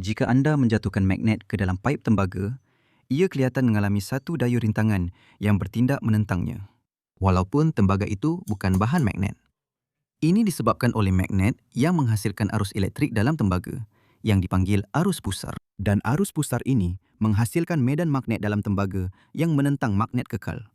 Jika anda menjatuhkan magnet ke dalam paip tembaga, ia kelihatan mengalami satu daya rintangan yang bertindak menentangnya. Walaupun tembaga itu bukan bahan magnet. Ini disebabkan oleh magnet yang menghasilkan arus elektrik dalam tembaga, yang dipanggil arus pusar. Dan arus pusar ini menghasilkan medan magnet dalam tembaga yang menentang magnet kekal.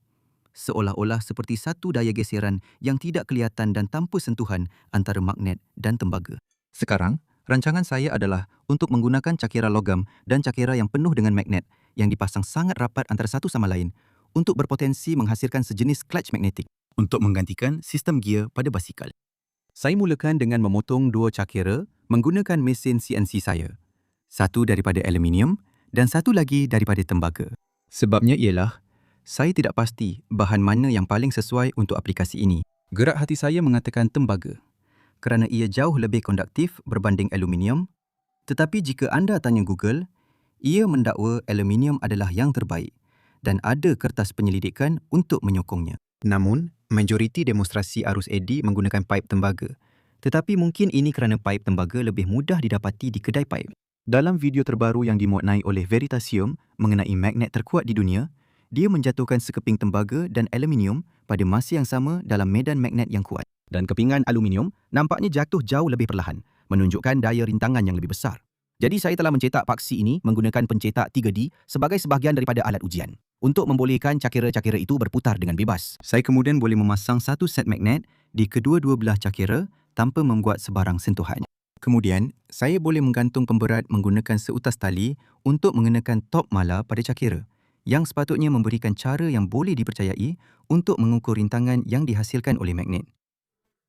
Seolah-olah seperti satu daya geseran yang tidak kelihatan dan tanpa sentuhan antara magnet dan tembaga. Sekarang, rancangan saya adalah untuk menggunakan cakera logam dan cakera yang penuh dengan magnet yang dipasang sangat rapat antara satu sama lain untuk berpotensi menghasilkan sejenis clutch magnetik untuk menggantikan sistem gear pada basikal. Saya mulakan dengan memotong dua cakera menggunakan mesin CNC saya. Satu daripada aluminium dan satu lagi daripada tembaga. Sebabnya ialah, saya tidak pasti bahan mana yang paling sesuai untuk aplikasi ini. Gerak hati saya mengatakan tembaga, kerana ia jauh lebih konduktif berbanding aluminium. Tetapi jika anda tanya Google, ia mendakwa aluminium adalah yang terbaik dan ada kertas penyelidikan untuk menyokongnya. Namun, majoriti demonstrasi arus AC menggunakan paip tembaga. Tetapi mungkin ini kerana paip tembaga lebih mudah didapati di kedai paip. Dalam video terbaru yang dimuatnai oleh Veritasium mengenai magnet terkuat di dunia, dia menjatuhkan sekeping tembaga dan aluminium pada masa yang sama dalam medan magnet yang kuat. Dan kepingan aluminium nampaknya jatuh jauh lebih perlahan, menunjukkan daya rintangan yang lebih besar. Jadi saya telah mencetak paksi ini menggunakan pencetak 3D sebagai sebahagian daripada alat ujian untuk membolehkan cakera-cakera itu berputar dengan bebas. Saya kemudian boleh memasang satu set magnet di kedua-dua belah cakera tanpa membuat sebarang sentuhan. Kemudian, saya boleh menggantung pemberat menggunakan seutas tali untuk mengenakan top mala pada cakera yang sepatutnya memberikan cara yang boleh dipercayai untuk mengukur rintangan yang dihasilkan oleh magnet.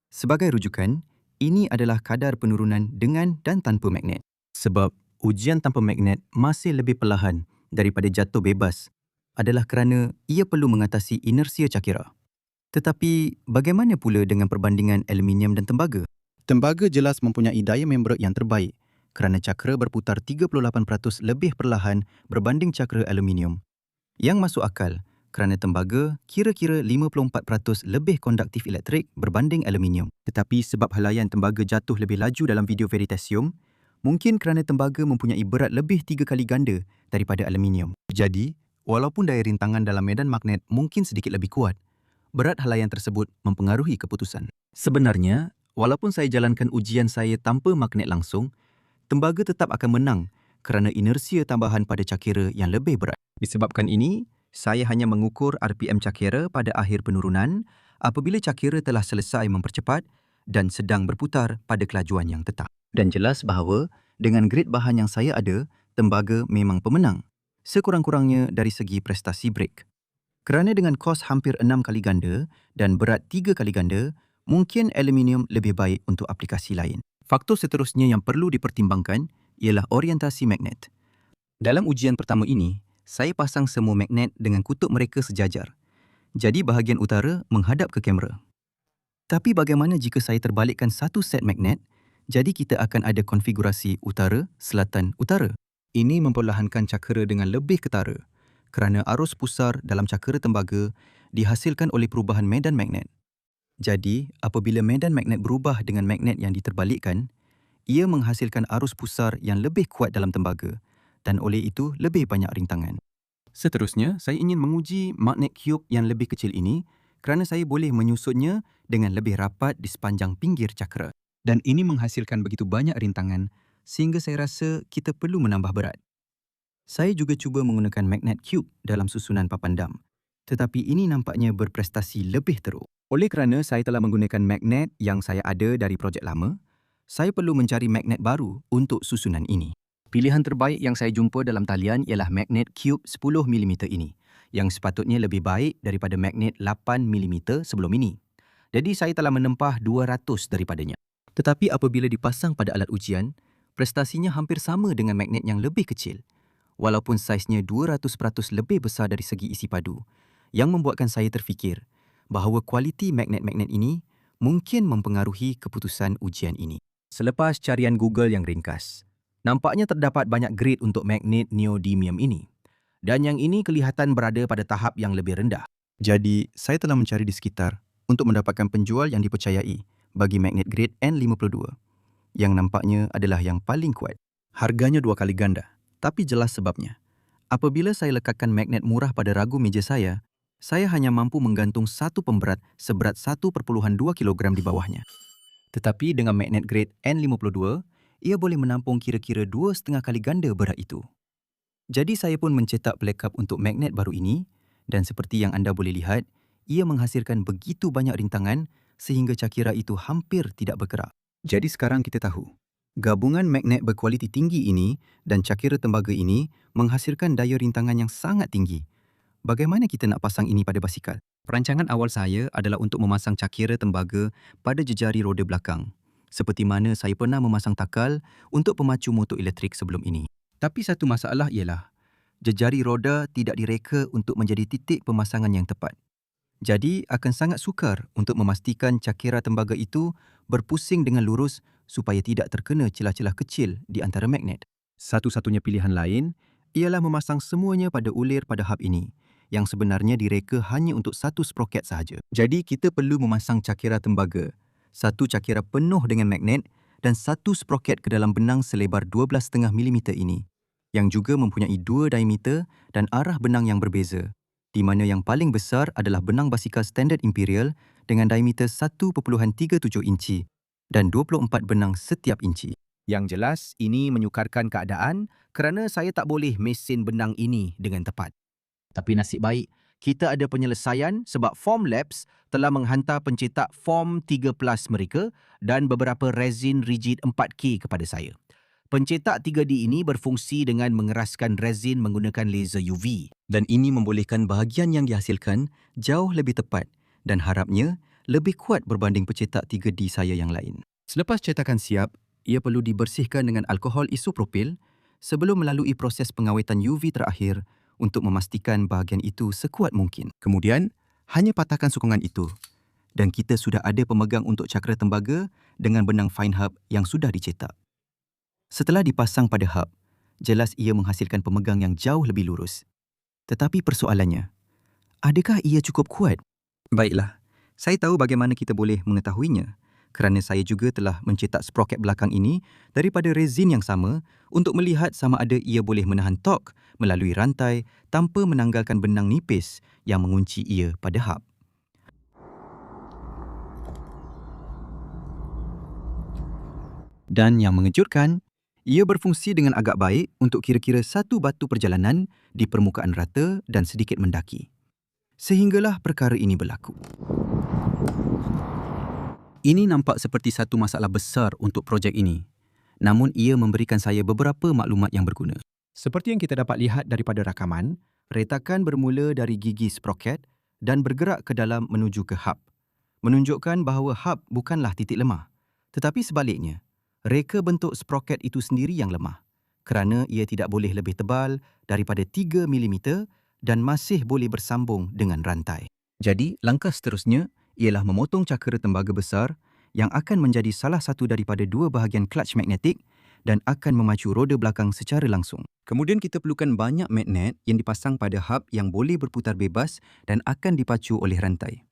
Sebagai rujukan, ini adalah kadar penurunan dengan dan tanpa magnet. Sebab ujian tanpa magnet masih lebih perlahan daripada jatuh bebas adalah kerana ia perlu mengatasi inersia cakera. Tetapi bagaimana pula dengan perbandingan aluminium dan tembaga? Tembaga jelas mempunyai daya membran yang terbaik kerana cakera berputar 38% lebih perlahan berbanding cakera aluminium. Yang masuk akal kerana tembaga kira-kira 54% lebih konduktif elektrik berbanding aluminium. Tetapi sebab helaian tembaga jatuh lebih laju dalam video Veritasium, mungkin kerana tembaga mempunyai berat lebih 3 kali ganda daripada aluminium. Jadi, walaupun daya rintangan dalam medan magnet mungkin sedikit lebih kuat, berat helaian tersebut mempengaruhi keputusan. Sebenarnya, walaupun saya jalankan ujian saya tanpa magnet langsung, tembaga tetap akan menang kerana inersia tambahan pada cakera yang lebih berat. Disebabkan ini, saya hanya mengukur RPM cakera pada akhir penurunan apabila cakera telah selesai mempercepat dan sedang berputar pada kelajuan yang tetap. Dan jelas bahawa dengan grade bahan yang saya ada, tembaga memang pemenang, sekurang-kurangnya dari segi prestasi brake. Kerana dengan kos hampir 6 kali ganda dan berat 3 kali ganda, mungkin aluminium lebih baik untuk aplikasi lain. Faktor seterusnya yang perlu dipertimbangkan ialah orientasi magnet. Dalam ujian pertama ini, saya pasang semua magnet dengan kutub mereka sejajar. Jadi bahagian utara menghadap ke kamera. Tapi bagaimana jika saya terbalikkan satu set magnet, jadi kita akan ada konfigurasi utara, selatan, utara. Ini memperlahankan cakera dengan lebih ketara kerana arus pusar dalam cakera tembaga dihasilkan oleh perubahan medan magnet. Jadi, apabila medan magnet berubah dengan magnet yang diterbalikkan, ia menghasilkan arus pusar yang lebih kuat dalam tembaga dan oleh itu lebih banyak rintangan. Seterusnya, saya ingin menguji magnet cube yang lebih kecil ini kerana saya boleh menyusutnya dengan lebih rapat di sepanjang pinggir cakera. Dan ini menghasilkan begitu banyak rintangan sehingga saya rasa kita perlu menambah berat. Saya juga cuba menggunakan magnet cube dalam susunan papan dam. Tetapi ini nampaknya berprestasi lebih teruk. Oleh kerana saya telah menggunakan magnet yang saya ada dari projek lama, saya perlu mencari magnet baru untuk susunan ini. Pilihan terbaik yang saya jumpa dalam talian ialah magnet cube 10mm ini, yang sepatutnya lebih baik daripada magnet 8mm sebelum ini. Jadi saya telah menempah 200 daripadanya. Tetapi apabila dipasang pada alat ujian, prestasinya hampir sama dengan magnet yang lebih kecil, walaupun saiznya 200% lebih besar dari segi isi padu, yang membuatkan saya terfikir bahawa kualiti magnet-magnet ini mungkin mempengaruhi keputusan ujian ini. Selepas carian Google yang ringkas, nampaknya terdapat banyak grade untuk magnet neodymium ini. Dan yang ini kelihatan berada pada tahap yang lebih rendah. Jadi, saya telah mencari di sekitar untuk mendapatkan penjual yang dipercayai bagi magnet grade N52, yang nampaknya adalah yang paling kuat. Harganya 2 kali ganda, tapi jelas sebabnya. Apabila saya lekatkan magnet murah pada ragu meja saya hanya mampu menggantung satu pemberat seberat 1,2 kilogram di bawahnya. Tetapi dengan magnet grade N52, ia boleh menampung kira-kira 2,5 kali ganda berat itu. Jadi saya pun mencetak pelekap untuk magnet baru ini dan seperti yang anda boleh lihat, ia menghasilkan begitu banyak rintangan sehingga cakira itu hampir tidak bergerak. Jadi sekarang kita tahu, gabungan magnet berkualiti tinggi ini dan cakira tembaga ini menghasilkan daya rintangan yang sangat tinggi. Bagaimana kita nak pasang ini pada basikal? Perancangan awal saya adalah untuk memasang cakira tembaga pada jejari roda belakang, seperti mana saya pernah memasang takal untuk pemacu motor elektrik sebelum ini. Tapi satu masalah ialah, jejari roda tidak direka untuk menjadi titik pemasangan yang tepat. Jadi, akan sangat sukar untuk memastikan cakira tembaga itu berpusing dengan lurus supaya tidak terkena celah-celah kecil di antara magnet. Satu-satunya pilihan lain ialah memasang semuanya pada ulir pada hub ini, yang sebenarnya direka hanya untuk satu sproket sahaja. Jadi, kita perlu memasang cakira tembaga, satu cakira penuh dengan magnet dan satu sproket ke dalam benang selebar 12,5 mm ini, yang juga mempunyai dua diameter dan arah benang yang berbeza, di mana yang paling besar adalah benang basikal standard Imperial dengan diameter 1.37 inci dan 24 benang setiap inci. Yang jelas, ini menyukarkan keadaan kerana saya tak boleh mesin benang ini dengan tepat. Tapi nasib baik, kita ada penyelesaian sebab Formlabs telah menghantar pencetak Form 3 Plus mereka dan beberapa resin rigid 4K kepada saya. Pencetak 3D ini berfungsi dengan mengeraskan resin menggunakan laser UV. Dan ini membolehkan bahagian yang dihasilkan jauh lebih tepat dan harapnya lebih kuat berbanding pencetak 3D saya yang lain. Selepas cetakan siap, ia perlu dibersihkan dengan alkohol isopropil sebelum melalui proses pengawetan UV terakhir untuk memastikan bahagian itu sekuat mungkin. Kemudian, hanya patahkan sokongan itu dan kita sudah ada pemegang untuk cakra tembaga dengan benang fine hub yang sudah dicetak. Setelah dipasang pada hub, jelas ia menghasilkan pemegang yang jauh lebih lurus. Tetapi persoalannya, adakah ia cukup kuat? Baiklah, saya tahu bagaimana kita boleh mengetahuinya kerana saya juga telah mencetak sproket belakang ini daripada resin yang sama untuk melihat sama ada ia boleh menahan torque melalui rantai tanpa menanggalkan benang nipis yang mengunci ia pada hub. Dan yang mengejutkan, ia berfungsi dengan agak baik untuk kira-kira satu batu perjalanan di permukaan rata dan sedikit mendaki. Sehinggalah perkara ini berlaku. Ini nampak seperti satu masalah besar untuk projek ini. Namun ia memberikan saya beberapa maklumat yang berguna. Seperti yang kita dapat lihat daripada rakaman, retakan bermula dari gigi sproket dan bergerak ke dalam menuju ke hub. Menunjukkan bahawa hub bukanlah titik lemah. Tetapi sebaliknya, reka bentuk sproket itu sendiri yang lemah kerana ia tidak boleh lebih tebal daripada 3 mm dan masih boleh bersambung dengan rantai. Jadi, langkah seterusnya ialah memotong cakera tembaga besar yang akan menjadi salah satu daripada dua bahagian clutch magnetik dan akan memacu roda belakang secara langsung. Kemudian kita perlukan banyak magnet yang dipasang pada hub yang boleh berputar bebas dan akan dipacu oleh rantai.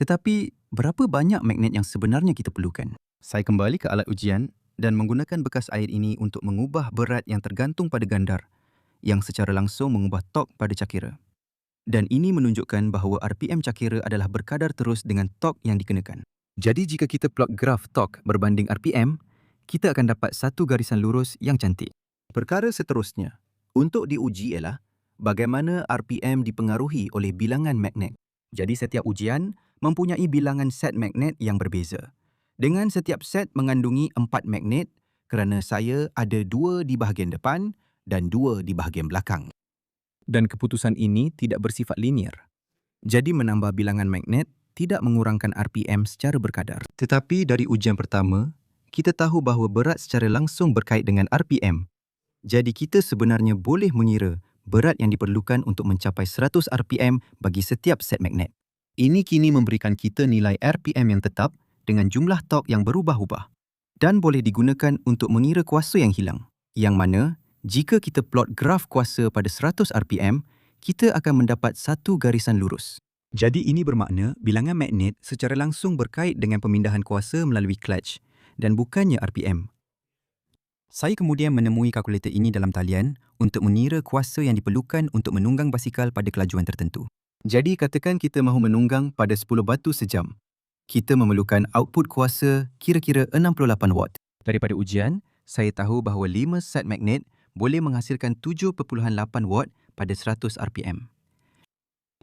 Tetapi, berapa banyak magnet yang sebenarnya kita perlukan? Saya kembali ke alat ujian dan menggunakan bekas air ini untuk mengubah berat yang tergantung pada gandar yang secara langsung mengubah torque pada cakera. Dan ini menunjukkan bahawa RPM cakera adalah berkadar terus dengan torque yang dikenakan. Jadi jika kita plot graf torque berbanding RPM, kita akan dapat satu garisan lurus yang cantik. Perkara seterusnya untuk diuji ialah bagaimana RPM dipengaruhi oleh bilangan magnet. Jadi setiap ujian mempunyai bilangan set magnet yang berbeza. Dengan setiap set mengandungi 4 magnet kerana saya ada 2 di bahagian depan dan 2 di bahagian belakang. Dan keputusan ini tidak bersifat linear. Jadi menambah bilangan magnet tidak mengurangkan RPM secara berkadar. Tetapi dari ujian pertama, kita tahu bahawa berat secara langsung berkait dengan RPM. Jadi kita sebenarnya boleh mengira berat yang diperlukan untuk mencapai 100 RPM bagi setiap set magnet. Ini kini memberikan kita nilai RPM yang tetap dengan jumlah torque yang berubah-ubah dan boleh digunakan untuk mengira kuasa yang hilang. Yang mana, jika kita plot graf kuasa pada 100 RPM, kita akan mendapat satu garisan lurus. Jadi ini bermakna bilangan magnet secara langsung berkait dengan pemindahan kuasa melalui clutch dan bukannya RPM. Saya kemudian menemui kalkulator ini dalam talian untuk mengira kuasa yang diperlukan untuk menunggang basikal pada kelajuan tertentu. Jadi katakan kita mahu menunggang pada 10 batu sejam. Kita memerlukan output kuasa kira-kira 68 watt. Daripada ujian, saya tahu bahawa 5 set magnet boleh menghasilkan 7.8 watt pada 100 RPM.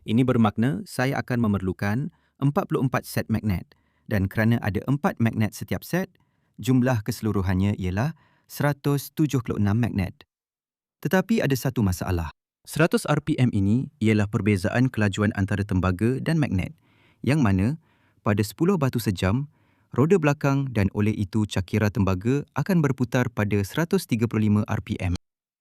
Ini bermakna saya akan memerlukan 44 set magnet dan kerana ada 4 magnet setiap set, jumlah keseluruhannya ialah 176 magnet. Tetapi ada satu masalah. 100 RPM ini ialah perbezaan kelajuan antara tembaga dan magnet, yang mana pada 10 batu sejam, roda belakang dan oleh itu cakera tembaga akan berputar pada 135 RPM.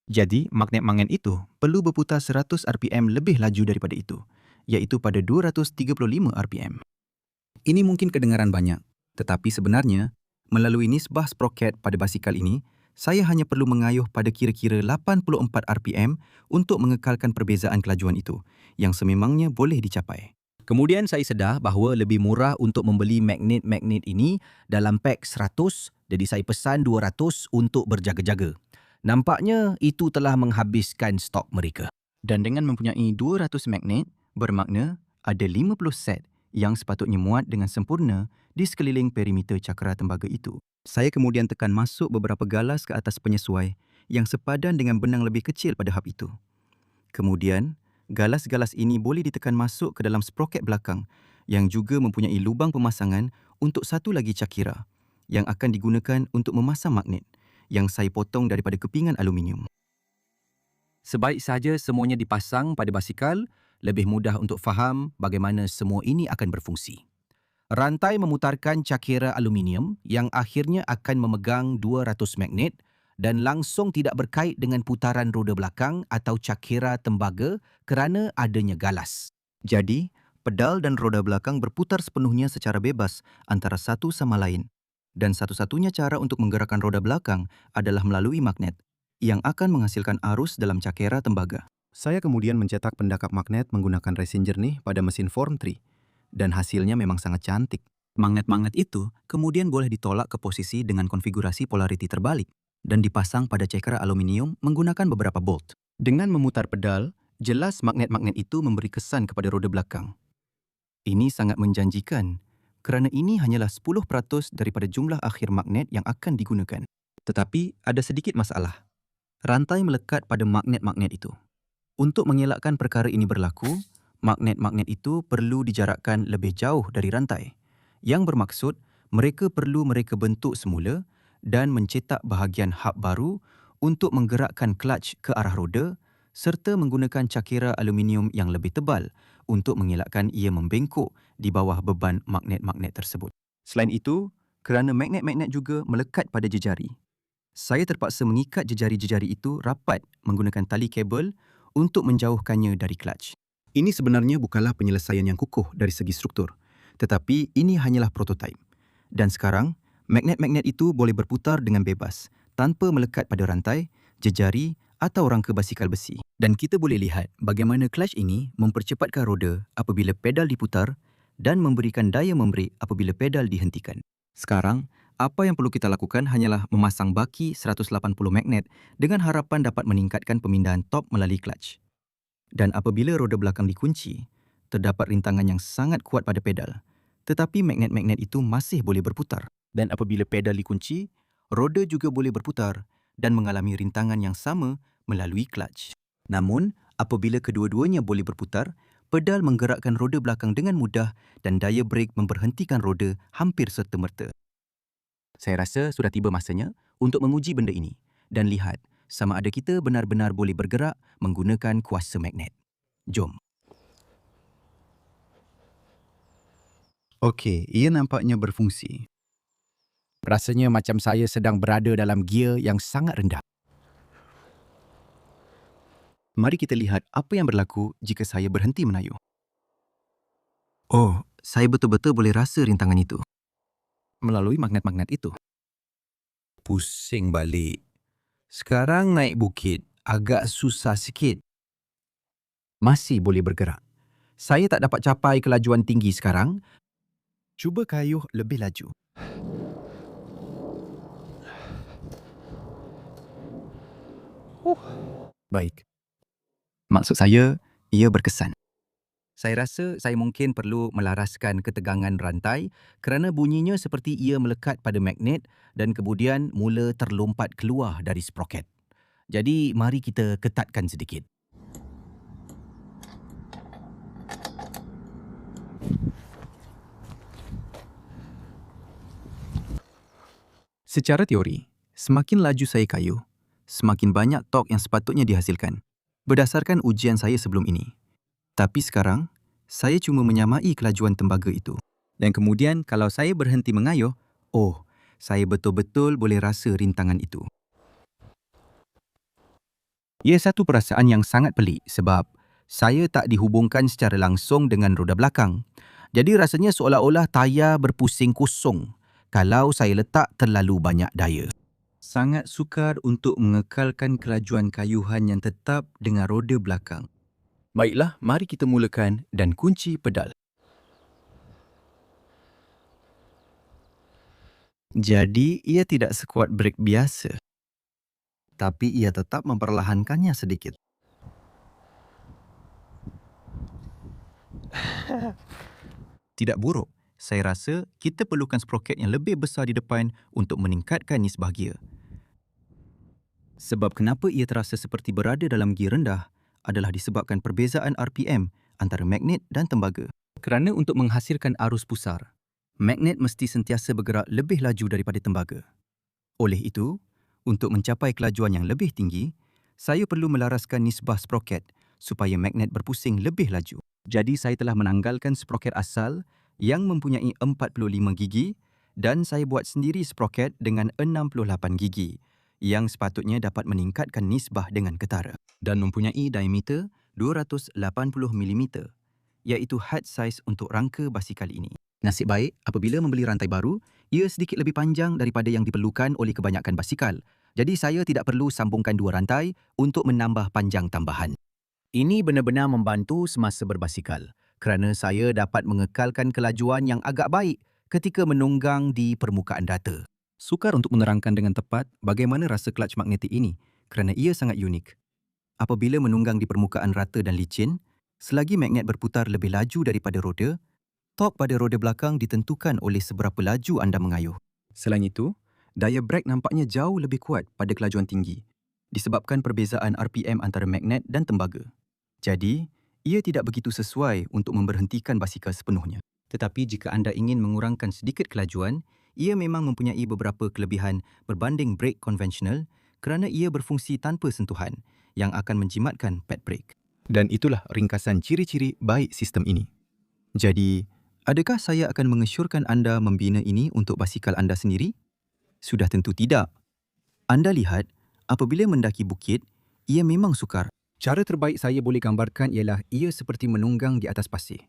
Jadi, magnet-magnet itu perlu berputar 100 RPM lebih laju daripada itu, iaitu pada 235 RPM. Ini mungkin kedengaran banyak, tetapi sebenarnya, melalui nisbah sproket pada basikal ini, saya hanya perlu mengayuh pada kira-kira 84 RPM untuk mengekalkan perbezaan kelajuan itu, yang sememangnya boleh dicapai. Kemudian saya sedar bahawa lebih murah untuk membeli magnet-magnet ini dalam pak 100, jadi saya pesan 200 untuk berjaga-jaga. Nampaknya itu telah menghabiskan stok mereka. Dan dengan mempunyai 200 magnet, bermakna ada 50 set yang sepatutnya muat dengan sempurna di sekeliling perimeter cakera tembaga itu. Saya kemudian tekan masuk beberapa galas ke atas penyesuai yang sepadan dengan benang lebih kecil pada hub itu. Kemudian, galas-galas ini boleh ditekan masuk ke dalam sproket belakang yang juga mempunyai lubang pemasangan untuk satu lagi cakera yang akan digunakan untuk memasang magnet yang saya potong daripada kepingan aluminium. Sebaik saja semuanya dipasang pada basikal, lebih mudah untuk faham bagaimana semua ini akan berfungsi. Rantai memutarkan cakera aluminium yang akhirnya akan memegang 200 magnet dan langsung tidak berkait dengan putaran roda belakang atau cakera tembaga kerana adanya galas. Jadi, pedal dan roda belakang berputar sepenuhnya secara bebas antara satu sama lain. Dan satu-satunya cara untuk menggerakkan roda belakang adalah melalui magnet yang akan menghasilkan arus dalam cakera tembaga. Saya kemudian mencetak pendakap magnet menggunakan resin jernih pada mesin Form 3. Dan hasilnya memang sangat cantik. Magnet-magnet itu kemudian boleh ditolak ke posisi dengan konfigurasi polariti terbalik dan dipasang pada cakera aluminium menggunakan beberapa bolt. Dengan memutar pedal, jelas magnet-magnet itu memberi kesan kepada roda belakang. Ini sangat menjanjikan kerana ini hanyalah 10% daripada jumlah akhir magnet yang akan digunakan. Tetapi ada sedikit masalah. Rantai melekat pada magnet-magnet itu. Untuk mengelakkan perkara ini berlaku, magnet-magnet itu perlu dijarakkan lebih jauh dari rantai, yang bermaksud mereka perlu mereka bentuk semula dan mencetak bahagian hub baru untuk menggerakkan clutch ke arah roda serta menggunakan cakera aluminium yang lebih tebal untuk mengelakkan ia membengkok di bawah beban magnet-magnet tersebut. Selain itu, kerana magnet-magnet juga melekat pada jejari, saya terpaksa mengikat jejari-jejari itu rapat menggunakan tali kabel untuk menjauhkannya dari clutch. Ini sebenarnya bukanlah penyelesaian yang kukuh dari segi struktur, tetapi ini hanyalah prototipe. Dan sekarang, magnet-magnet itu boleh berputar dengan bebas, tanpa melekat pada rantai, jejari atau rangka basikal besi. Dan kita boleh lihat bagaimana clutch ini mempercepatkan roda apabila pedal diputar dan memberikan daya membrek apabila pedal dihentikan. Sekarang, apa yang perlu kita lakukan hanyalah memasang baki 180 magnet dengan harapan dapat meningkatkan pemindahan top melalui clutch. Dan apabila roda belakang dikunci, terdapat rintangan yang sangat kuat pada pedal, tetapi magnet-magnet itu masih boleh berputar. Dan apabila pedal dikunci, roda juga boleh berputar dan mengalami rintangan yang sama melalui clutch. Namun, apabila kedua-duanya boleh berputar, pedal menggerakkan roda belakang dengan mudah dan daya brek memberhentikan roda hampir serta-merta. Saya rasa sudah tiba masanya untuk menguji benda ini dan lihat sama ada kita benar-benar boleh bergerak menggunakan kuasa magnet. Jom. Okey, ia nampaknya berfungsi. Rasanya macam saya sedang berada dalam gear yang sangat rendah. Mari kita lihat apa yang berlaku jika saya berhenti menayuh. Oh, saya betul-betul boleh rasa rintangan itu melalui magnet-magnet itu. Pusing balik. Sekarang naik bukit, agak susah sikit. Masih boleh bergerak. Saya tak dapat capai kelajuan tinggi sekarang. Cuba kayuh lebih laju. Baik. Maksud saya, ia berkesan. Saya rasa saya mungkin perlu melaraskan ketegangan rantai kerana bunyinya seperti ia melekat pada magnet dan kemudian mula terlompat keluar dari sproket. Jadi, mari kita ketatkan sedikit. Secara teori, semakin laju saya kayuh, semakin banyak torque yang sepatutnya dihasilkan, berdasarkan ujian saya sebelum ini. Tapi sekarang, saya cuma menyamai kelajuan tembaga itu. Dan kemudian kalau saya berhenti mengayuh, saya betul-betul boleh rasa rintangan itu. Ia satu perasaan yang sangat pelik sebab saya tak dihubungkan secara langsung dengan roda belakang. Jadi rasanya seolah-olah tayar berpusing kosong kalau saya letak terlalu banyak daya. Sangat sukar untuk mengekalkan kelajuan kayuhan yang tetap dengan roda belakang. Baiklah, mari kita mulakan dan kunci pedal. Jadi, ia tidak sekuat brek biasa. Tapi ia tetap memperlahankannya sedikit. Tidak buruk. Saya rasa kita perlukan sproket yang lebih besar di depan untuk meningkatkan nisbah gear. Sebab kenapa ia terasa seperti berada dalam gear rendah adalah disebabkan perbezaan RPM antara magnet dan tembaga. Kerana untuk menghasilkan arus pusar, magnet mesti sentiasa bergerak lebih laju daripada tembaga. Oleh itu, untuk mencapai kelajuan yang lebih tinggi, saya perlu melaraskan nisbah sproket supaya magnet berpusing lebih laju. Jadi saya telah menanggalkan sproket asal yang mempunyai 45 gigi dan saya buat sendiri sproket dengan 68 gigi yang sepatutnya dapat meningkatkan nisbah dengan ketara dan mempunyai diameter 280 mm, iaitu head size untuk rangka basikal ini. Nasib baik, apabila membeli rantai baru, ia sedikit lebih panjang daripada yang diperlukan oleh kebanyakan basikal. Jadi saya tidak perlu sambungkan dua rantai untuk menambah panjang tambahan. Ini benar-benar membantu semasa berbasikal kerana saya dapat mengekalkan kelajuan yang agak baik ketika menunggang di permukaan rata. Sukar untuk menerangkan dengan tepat bagaimana rasa clutch magnetik ini kerana ia sangat unik. Apabila menunggang di permukaan rata dan licin, selagi magnet berputar lebih laju daripada roda, torque pada roda belakang ditentukan oleh seberapa laju anda mengayuh. Selain itu, daya brek nampaknya jauh lebih kuat pada kelajuan tinggi disebabkan perbezaan RPM antara magnet dan tembaga. Jadi, ia tidak begitu sesuai untuk memberhentikan basikal sepenuhnya. Tetapi jika anda ingin mengurangkan sedikit kelajuan, ia memang mempunyai beberapa kelebihan berbanding brake konvensional kerana ia berfungsi tanpa sentuhan yang akan menjimatkan pad brake. Dan itulah ringkasan ciri-ciri baik sistem ini. Jadi, adakah saya akan mengesyorkan anda membina ini untuk basikal anda sendiri? Sudah tentu tidak. Anda lihat, apabila mendaki bukit, ia memang sukar. Cara terbaik saya boleh gambarkan ialah ia seperti menunggang di atas pasir.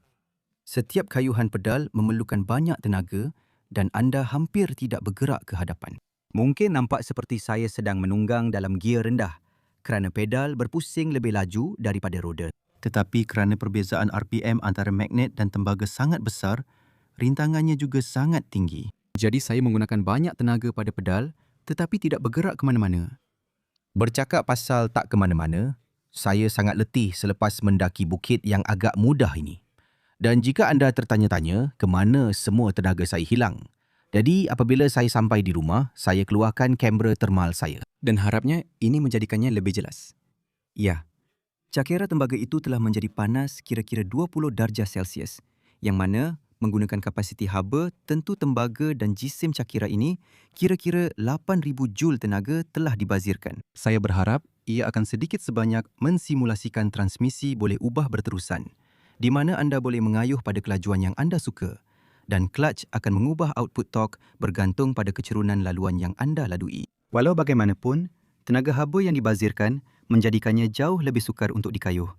Setiap kayuhan pedal memerlukan banyak tenaga dan anda hampir tidak bergerak ke hadapan. Mungkin nampak seperti saya sedang menunggang dalam gear rendah kerana pedal berpusing lebih laju daripada roda. Tetapi kerana perbezaan RPM antara magnet dan tembaga sangat besar, rintangannya juga sangat tinggi. Jadi saya menggunakan banyak tenaga pada pedal tetapi tidak bergerak ke mana-mana. Bercakap pasal tak ke mana-mana, saya sangat letih selepas mendaki bukit yang agak mudah ini. Dan jika anda tertanya-tanya ke mana semua tenaga saya hilang, jadi apabila saya sampai di rumah, saya keluarkan kamera termal saya. Dan harapnya ini menjadikannya lebih jelas. Ya, cakera tembaga itu telah menjadi panas kira-kira 20 darjah Celsius, yang mana menggunakan kapasiti haba, tentu tembaga dan jisim cakera ini kira-kira 8,000 Joule tenaga telah dibazirkan. Saya berharap ia akan sedikit sebanyak mensimulasikan transmisi boleh ubah berterusan, di mana anda boleh mengayuh pada kelajuan yang anda suka dan clutch akan mengubah output torque bergantung pada kecerunan laluan yang anda lalui. Walau bagaimanapun, tenaga haba yang dibazirkan menjadikannya jauh lebih sukar untuk dikayuh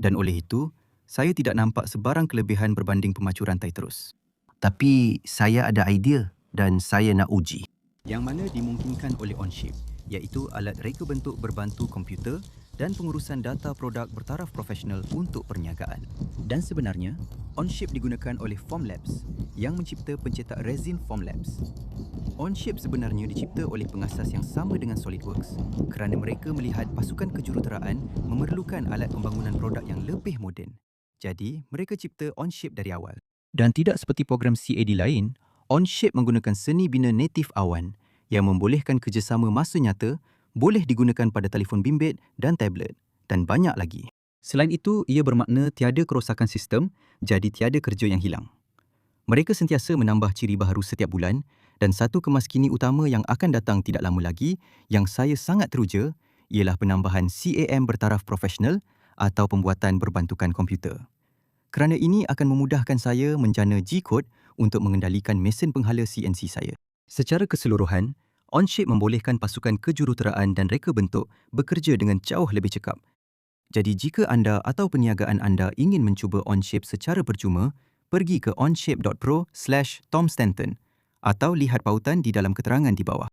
dan oleh itu, saya tidak nampak sebarang kelebihan berbanding pemacu rantai terus. Tapi saya ada idea dan saya nak uji. Yang mana dimungkinkan oleh OnShape, iaitu alat reka bentuk berbantu komputer dan pengurusan data produk bertaraf profesional untuk perniagaan. Dan sebenarnya, Onshape digunakan oleh Formlabs yang mencipta pencetak resin Formlabs. Onshape sebenarnya dicipta oleh pengasas yang sama dengan SolidWorks kerana mereka melihat pasukan kejuruteraan memerlukan alat pembangunan produk yang lebih moden. Jadi, mereka cipta Onshape dari awal. Dan tidak seperti program CAD lain, Onshape menggunakan seni bina native awan yang membolehkan kerjasama masa nyata, boleh digunakan pada telefon bimbit dan tablet, dan banyak lagi. Selain itu, ia bermakna tiada kerosakan sistem, jadi tiada kerja yang hilang. Mereka sentiasa menambah ciri baharu setiap bulan dan satu kemaskini utama yang akan datang tidak lama lagi yang saya sangat teruja ialah penambahan CAM bertaraf profesional atau pembuatan berbantukan komputer. Kerana ini akan memudahkan saya menjana G-code untuk mengendalikan mesin penghala CNC saya. Secara keseluruhan, Onshape membolehkan pasukan kejuruteraan dan reka bentuk bekerja dengan jauh lebih cekap. Jadi jika anda atau perniagaan anda ingin mencuba Onshape secara percuma, pergi ke onshape.pro/Tom Stanton atau lihat pautan di dalam keterangan di bawah.